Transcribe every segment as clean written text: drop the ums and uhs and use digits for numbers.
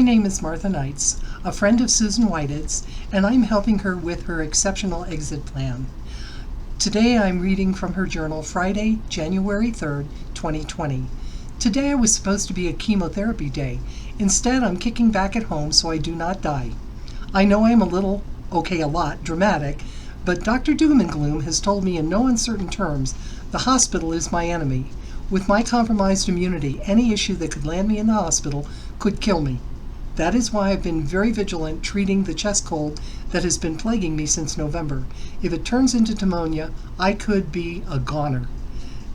name is Martha Neitz, a friend of Susanne Whited's, and I'm helping her with her exceptional exit plan. Today I'm reading from her journal, Friday, January 3rd, 2020. Today I was supposed to be a chemotherapy day. Instead, I'm kicking back at home so I do not die. I know I'm a lot dramatic, but Dr. Doom and Gloom has told me in no uncertain terms the hospital is my enemy. With my compromised immunity, any issue that could land me in the hospital could kill me. That is why I've been very vigilant treating the chest cold that has been plaguing me since November. If it turns into pneumonia, I could be a goner.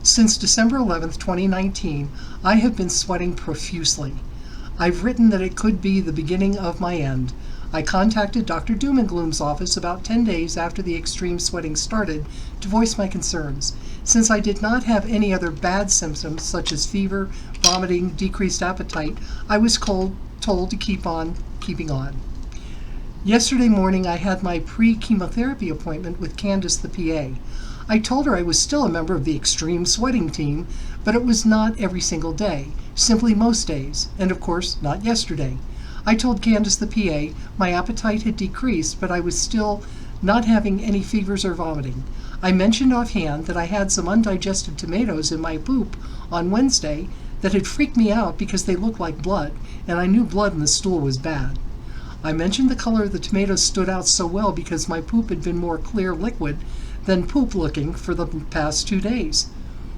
Since December 11th, 2019, I have been sweating profusely. I've written that it could be the beginning of my end. I contacted Dr. Doom and Gloom's office about 10 days after the extreme sweating started to voice my concerns. Since I did not have any other bad symptoms such as fever, vomiting, decreased appetite, I was told to keep on keeping on. Yesterday morning I had my pre-chemotherapy appointment with Candace, the PA. I told her I was still a member of the extreme sweating team, but it was not every single day, simply most days, and of course not yesterday. I told Candace, the PA, my appetite had decreased, but I was still not having any fevers or vomiting. I mentioned offhand that I had some undigested tomatoes in my poop on Wednesday that had freaked me out because they looked like blood, and I knew blood in the stool was bad. I mentioned the color of the tomatoes stood out so well because my poop had been more clear liquid than poop looking for the past 2 days.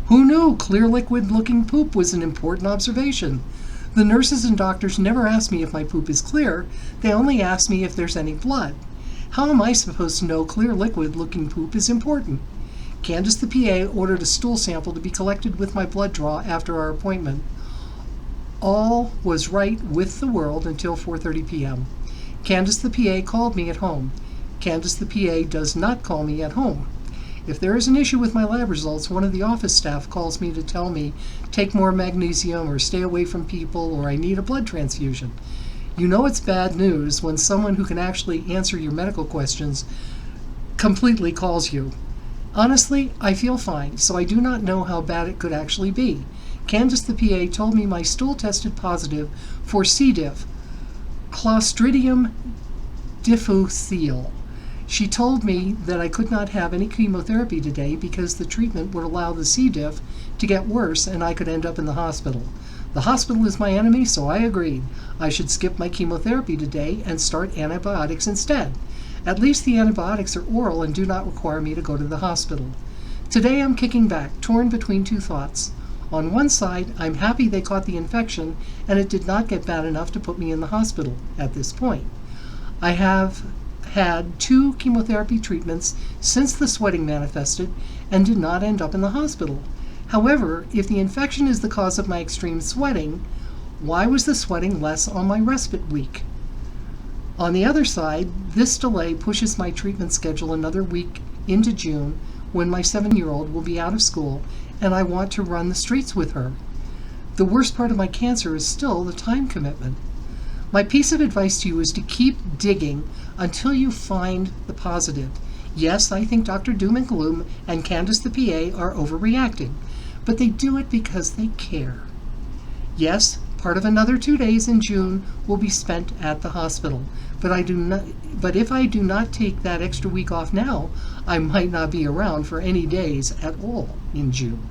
Who knew clear liquid looking poop was an important observation? The nurses and doctors never ask me if my poop is clear, they only ask me if there's any blood. How am I supposed to know clear liquid looking poop is important? Candace, the PA, ordered a stool sample to be collected with my blood draw after our appointment. All was right with the world until 4:30 p.m. Candace, the PA, called me at home. Candace, the PA, does not call me at home. If there is an issue with my lab results, one of the office staff calls me to tell me take more magnesium or stay away from people or I need a blood transfusion. You know it's bad news when someone who can actually answer your medical questions completely calls you. Honestly, I feel fine, so I do not know how bad it could actually be. Candace, the PA, told me my stool tested positive for C. diff, Clostridium difficile. She told me that I could not have any chemotherapy today because the treatment would allow the C. diff to get worse and I could end up in the hospital. The hospital is my enemy, so I agreed. I should skip my chemotherapy today and start antibiotics instead. At least the antibiotics are oral and do not require me to go to the hospital. Today I'm kicking back, torn between two thoughts. On one side, I'm happy they caught the infection and it did not get bad enough to put me in the hospital at this point. I have had 2 chemotherapy treatments since the sweating manifested and did not end up in the hospital. However, if the infection is the cause of my extreme sweating, why was the sweating less on my respite week? On the other side, this delay pushes my treatment schedule another week into June when my 7-year-old will be out of school and I want to run the streets with her. The worst part of my cancer is still the time commitment. My piece of advice to you is to keep digging until you find the positive. Yes, I think Dr. Doom and Gloom and Candace, the PA, are overreacting, but they do it because they care. Yes, part of another 2 days in June will be spent at the hospital, but if I do not take that extra week off now, I might not be around for any days at all in June.